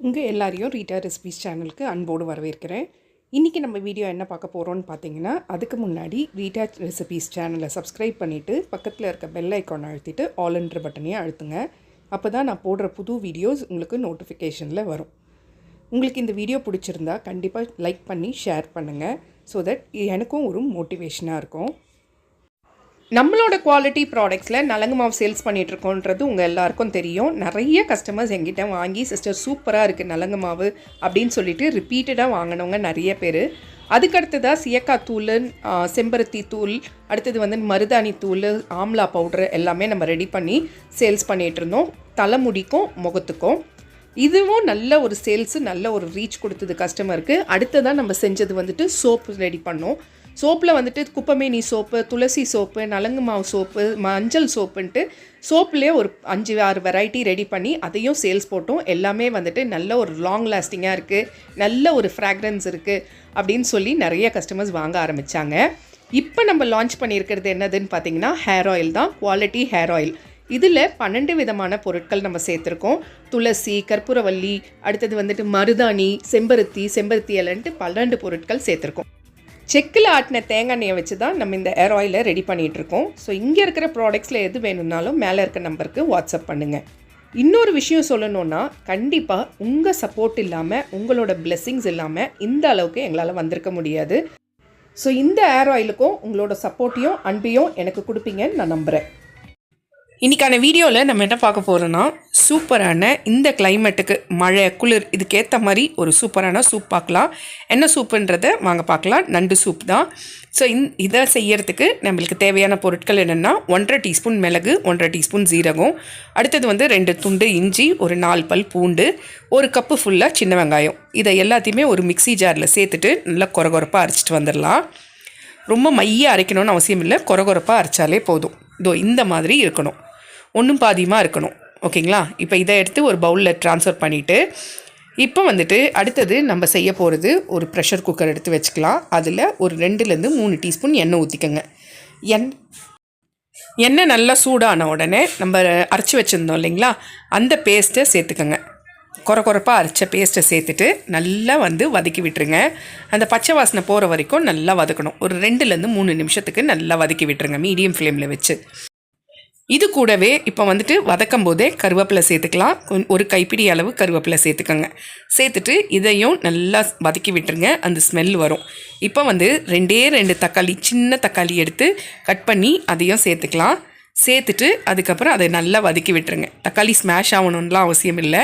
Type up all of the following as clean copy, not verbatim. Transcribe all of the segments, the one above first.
உங்கள் எல்லாரையும் Rita recipes சேனலுக்கு அன்போடு வரவேற்கிறேன். இன்றைக்கி நம்ம வீடியோ என்ன பார்க்க போகிறோன்னு பார்த்தீங்கன்னா, அதுக்கு முன்னாடி ரீட்டா ரெசிபீஸ் சேனலை சப்ஸ்கிரைப் பண்ணிவிட்டு பக்கத்தில் இருக்க பெல் ஐக்கான் அழுத்திட்டு ஆல்ன்ற பட்டனையும் அழுத்துங்க. அப்போ தான் நான் போடுற புது வீடியோஸ் உங்களுக்கு நோட்டிஃபிகேஷனில் வரும். உங்களுக்கு இந்த வீடியோ பிடிச்சிருந்தா கண்டிப்பாக லைக் பண்ணி ஷேர் பண்ணுங்கள். ஸோ தட் எனக்கும் ஒரு மோட்டிவேஷனாக இருக்கும். நம்மளோட குவாலிட்டி ப்ராடக்ட்ஸில் நலங்கு மாவு சேல்ஸ் பண்ணிகிட்ருக்கோன்றது உங்கள் எல்லாருக்கும் தெரியும். நிறைய கஸ்டமர்ஸ் எங்கிட்ட வாங்கி சிஸ்டர் சூப்பராக இருக்குது நலங்கு மாவு அப்படின்னு சொல்லிட்டு ரிப்பீட்டடாக வாங்கினவங்க நிறைய பேர். அதுக்கடுத்ததாக சியக்காய் தூள், செம்பருத்தி தூள், அடுத்தது மருதாணி தூள், ஆம்லா பவுட்ரு எல்லாமே நம்ம ரெடி பண்ணி சேல்ஸ் பண்ணிகிட்ருந்தோம். தலைமுடிக்கும் முகத்துக்கும் இதுவும் நல்ல ஒரு சேல்ஸு, நல்ல ஒரு ரீச் கொடுத்தது கஸ்டமருக்கு. அடுத்ததாக நம்ம செஞ்சது சோப்பு ரெடி பண்ணோம். சோப்பில் குப்பமேனி சோப்பு, துளசி சோப்பு, நலங்கு மாவு சோப்பு, மஞ்சள் சோப்புன்ட்டு சோப்புலேயே ஒரு 5-6 வெரைட்டி ரெடி பண்ணி அதையும் சேல்ஸ் போட்டோம். எல்லாமே நல்ல ஒரு லாங் லாஸ்டிங்காக இருக்குது, நல்ல ஒரு ஃப்ராக்ரன்ஸ் இருக்குது அப்படின்னு சொல்லி நிறைய கஸ்டமர்ஸ் வாங்க ஆரம்பித்தாங்க. இப்போ நம்ம லான்ச் பண்ணியிருக்கிறது என்னதுன்னு பார்த்தீங்கன்னா ஹேர் ஆயில் தான், குவாலிட்டி ஹேர் ஆயில். இதில் 12 விதமான பொருட்கள் நம்ம சேர்த்துருக்கோம். துளசி, கற்பூரவல்லி, அடுத்தது மருதாணி, செம்பருத்தி இலைன்ட்டு 12 பொருட்கள் சேர்த்துருக்கோம். செக்கில் ஆட்டின தேங்காய் எண்ணெயை வச்சு தான் நம்ம இந்த ஹேர் ஆயிலை ரெடி பண்ணிகிட்ருக்கோம். ஸோ இங்கே இருக்கிற ப்ராடக்ட்ஸில் எது வேணும்னாலும் மேலே இருக்க நம்பருக்கு வாட்ஸ்அப் பண்ணுங்கள். இன்னொரு விஷயம் சொல்லணுன்னா, கண்டிப்பாக உங்கள் சப்போர்ட் இல்லாமல், உங்களோட பிளெஸ்ஸிங்ஸ் இல்லாமல் இந்த அளவுக்கு எங்களால் வந்திருக்க முடியாது. ஸோ இந்த ஹேர் ஆயிலுக்கும் உங்களோட சப்போர்ட்டையும் அன்பையும் எனக்கு கொடுப்பீங்கன்னு நான் நம்புகிறேன். இன்றைக்கான வீடியோவில் நம்ம என்ன பார்க்க போகிறோன்னா, சூப்பரான இந்த கிளைமேட்டுக்கு மழை குளிர் இதுக்கேற்ற மாதிரி ஒரு சூப்பரான சூப் பார்க்கலாம். என்ன சூப்புன்றதை வாங்க பார்க்கலாம். நண்டு சூப் தான். ஸோ இதை செய்யறதுக்கு நம்மளுக்கு தேவையான பொருட்கள் என்னென்னா, 1.5 டீஸ்பூன் மிளகு, 1.5 டீஸ்பூன் ஜீரகம், அடுத்தது 2 துண்டு இஞ்சி, ஒரு 4 பல் பூண்டு, ஒரு கப்பு ஃபுல்லாக சின்ன வெங்காயம். இதை எல்லாத்தையுமே ஒரு மிக்ஸி ஜாரில் சேர்த்துட்டு நல்லா கொரகொரப்பாக அரைச்சிட்டு வந்துடலாம். ரொம்ப மையாக அரைக்கணும்னு அவசியம் இல்லை, கொரகொரப்பாக அரைச்சாலே போதும். இதோ இந்த மாதிரி இருக்கணும், ஒன்றும் பாதியமாக இருக்கணும். ஓகேங்களா? இப்போ இதை எடுத்து ஒரு பவுலில் ட்ரான்ஸ்ஃபர் பண்ணிவிட்டு, இப்போ அடுத்தது நம்ம செய்ய போகிறது, ஒரு ப்ரெஷர் குக்கர் எடுத்து வச்சுக்கலாம். அதில் ஒரு 2லேருந்து 3 டீஸ்பூன் எண்ணெய் ஊற்றிக்கோங்க. எண்ணெய் நல்லா சூடான உடனே நம்ம அரைச்சி வச்சுருந்தோம் இல்லைங்களா, அந்த பேஸ்ட்டை சேர்த்துக்கோங்க. கொரப்பாக அரைச்ச பேஸ்ட்டை சேர்த்துட்டு நல்லா வதக்கி விட்டுருங்க. அந்த பச்சை வாசனை போகிற வரைக்கும் நல்லா வதக்கணும். ஒரு 2லேருந்து 3 நிமிஷத்துக்கு நல்லா வதக்கி விட்டுருங்க மீடியம் ஃப்ளேமில் வச்சு. இது கூடவே இப்போ வதக்கும் போதே கருவேப்பிலை சேர்த்துக்கலாம். ஒரு கைப்பிடி அளவு கருவேப்பிலை சேர்த்துக்கோங்க. சேர்த்துட்டு இதையும் நல்லா வதக்கி விட்டுருங்க, அந்த ஸ்மெல் வரும். இப்போ 2 தக்காளி, சின்ன தக்காளி எடுத்து கட் பண்ணி அதையும் சேர்த்துக்கலாம். சேர்த்துட்டு அதுக்கப்புறம் அதை நல்லா வதக்கி விட்டுருங்க. தக்காளி ஸ்மாஷ் ஆகணும்லாம் அவசியம் இல்லை.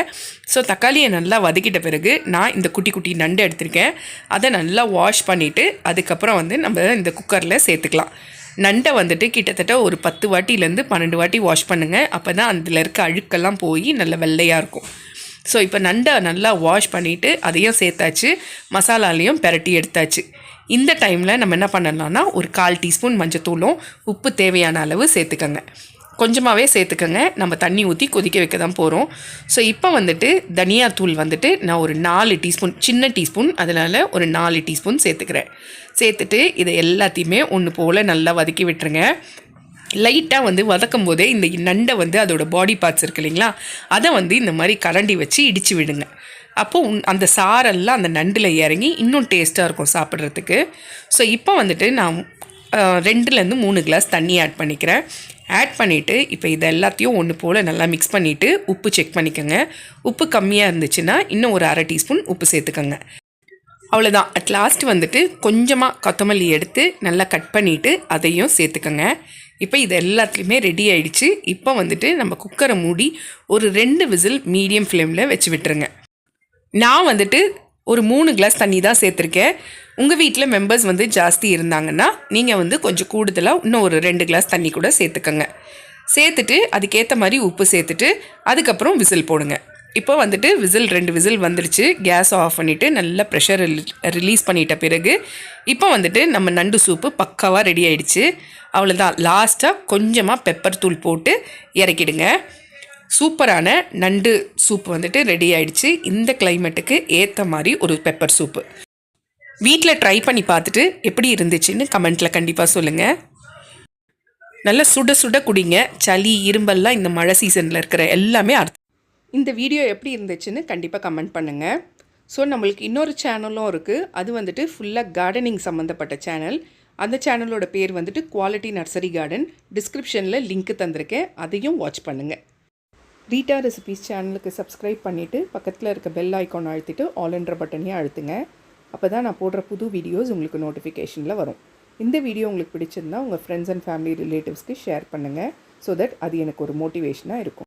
ஸோ தக்காளியை நல்லா வதக்கிட்ட பிறகு நான் இந்த குட்டி குட்டி நண்டு எடுத்திருக்கேன். அதை நல்லா வாஷ் பண்ணிவிட்டு அதுக்கப்புறம் நம்ம இந்த குக்கரில் சேர்த்துக்கலாம். நண்டை கிட்டத்தட்ட ஒரு 10 வாட்டிலேருந்து 12 வாட்டி வாஷ் பண்ணுங்கள். அப்போ தான் அதில் இருக்க அழுக்கெல்லாம் போய் நல்ல வெள்ளையாக இருக்கும். ஸோ இப்போ நண்டை நல்லா வாஷ் பண்ணிவிட்டு அதையும் சேர்த்தாச்சு, மசாலாலையும் பெரட்டி எடுத்தாச்சு. இந்த டைமில் நம்ம என்ன பண்ணலாம்னா, ஒரு 1/4 டீஸ்பூன் மஞ்சத்தூளும் உப்பு தேவையான அளவு சேர்த்துக்கோங்க. கொஞ்சமாகவே சேர்த்துக்கோங்க, நம்ம தண்ணி ஊற்றி கொதிக்க வைக்க தான் போகிறோம். ஸோ இப்போ தனியாத்தூள் நான் ஒரு 4 டீஸ்பூன், சின்ன டீஸ்பூன், அதனால் ஒரு 4 டீஸ்பூன் சேர்த்துக்கிறேன். சேர்த்துட்டு இதை எல்லாத்தையுமே ஒன்று போல் நல்லா வதக்கி விட்டுருங்க. லைட்டாக வதக்கும் போதே இந்த நண்டை அதோடய பாடி பார்ட்ஸ் இருக்குது இல்லைங்களா, அதை இந்த மாதிரி கரண்டி வச்சு இடித்து விடுங்க. அப்போது அந்த சாரெல்லாம் அந்த நண்டில் இறங்கி இன்னும் டேஸ்ட்டாக இருக்கும் சாப்பிட்றதுக்கு. ஸோ இப்போ நான் 2லேருந்து 3 கிளாஸ் தண்ணி ஆட் பண்ணிக்கிறேன். ஆட் பண்ணிவிட்டு இப்போ இதை எல்லாத்தையும் ஒன்று போல் நல்லா மிக்ஸ் பண்ணிவிட்டு உப்பு செக் பண்ணிக்கோங்க. உப்பு கம்மியாக இருந்துச்சுன்னா இன்னும் ஒரு 1/2 டீஸ்பூன் உப்பு சேர்த்துக்கோங்க. அவ்வளோதான். அட் லாஸ்ட் கொஞ்சமாக கொத்தமல்லி எடுத்து நல்லா கட் பண்ணிவிட்டு அதையும் சேர்த்துக்கோங்க. இப்போ இது எல்லாத்துலேயுமே ரெடி ஆகிடுச்சு. இப்போ நம்ம குக்கரை மூடி ஒரு 2 விசில் மீடியம் ஃப்ளேமில் வச்சு விட்டுருங்க. நான் ஒரு 3 கிளாஸ் தண்ணி தான் சேர்த்துருக்கேன். உங்கள் வீட்டில் மெம்பர்ஸ் ஜாஸ்தி இருந்தாங்கன்னா நீங்கள் கொஞ்சம் கூடுதலாக இன்னும் ஒரு 2 கிளாஸ் தண்ணி கூட சேர்த்துக்கோங்க. சேர்த்துட்டு அதுக்கேற்ற மாதிரி உப்பு சேர்த்துட்டு அதுக்கப்புறம் விசில் போடுங்க. இப்போ விசில் 2 விசில் வந்துடுச்சு. கேஸ் ஆஃப் பண்ணிவிட்டு நல்லா ப்ரெஷர் ரிலீஸ் பண்ணிட்ட பிறகு இப்போ நம்ம நண்டு சூப்பு பக்காவாக ரெடி ஆகிடுச்சு. அவ்வளோதான். லாஸ்ட்டாக கொஞ்சமாக பெப்பர் தூள் போட்டு இறக்கிடுங்க. சூப்பரான நண்டு சூப்பு ரெடி ஆகிடுச்சு. இந்த கிளைமேட்டுக்கு ஏற்ற மாதிரி ஒரு பெப்பர் சூப்பு வீட்டில் ட்ரை பண்ணி பார்த்துட்டு எப்படி இருந்துச்சுன்னு கமெண்ட்டில் கண்டிப்பாக சொல்லுங்கள். நல்லா சுட சுட குடிங்க. சளி, இரும்பல்லாம் இந்த மழை சீசனில் இருக்கிற எல்லாமே இந்த வீடியோ எப்படி இருந்துச்சுன்னு கண்டிப்பாக கமெண்ட் பண்ணுங்கள். ஸோ நம்மளுக்கு இன்னொரு சேனலும் இருக்குது. அது வந்துட்டு ஃபுல்லாக கார்டனிங் சம்மந்தப்பட்ட சேனல். அந்த சேனலோட பேர் வந்துட்டு குவாலிட்டி நர்சரி கார்டன். டிஸ்கிரிப்ஷனில் லிங்க் தந்திருக்கேன், அதையும் வாட்ச் பண்ணுங்கள். ரீட்டா ரெசிபீஸ் சேனலுக்கு சப்ஸ்கிரைப் பண்ணிவிட்டு பக்கத்தில் இருக்க பெல் ஐக்கான் அழுத்திட்டு ஆல்ன்ற பட்டனையும் அழுத்துங்க. அப்போ தான் நான் போடுற புது வீடியோஸ் உங்களுக்கு நோட்டிஃபிகேஷனில் வரும். இந்த வீடியோ உங்களுக்கு பிடிச்சிருந்தா உங்கள் ஃப்ரெண்ட்ஸ் அண்ட் ஃபேமிலி ரிலேட்டிவ்ஸ்க்கு ஷேர் பண்ணுங்கள். ஸோ தட் அது எனக்கு ஒரு மோட்டிவேஷனாக இருக்கும்.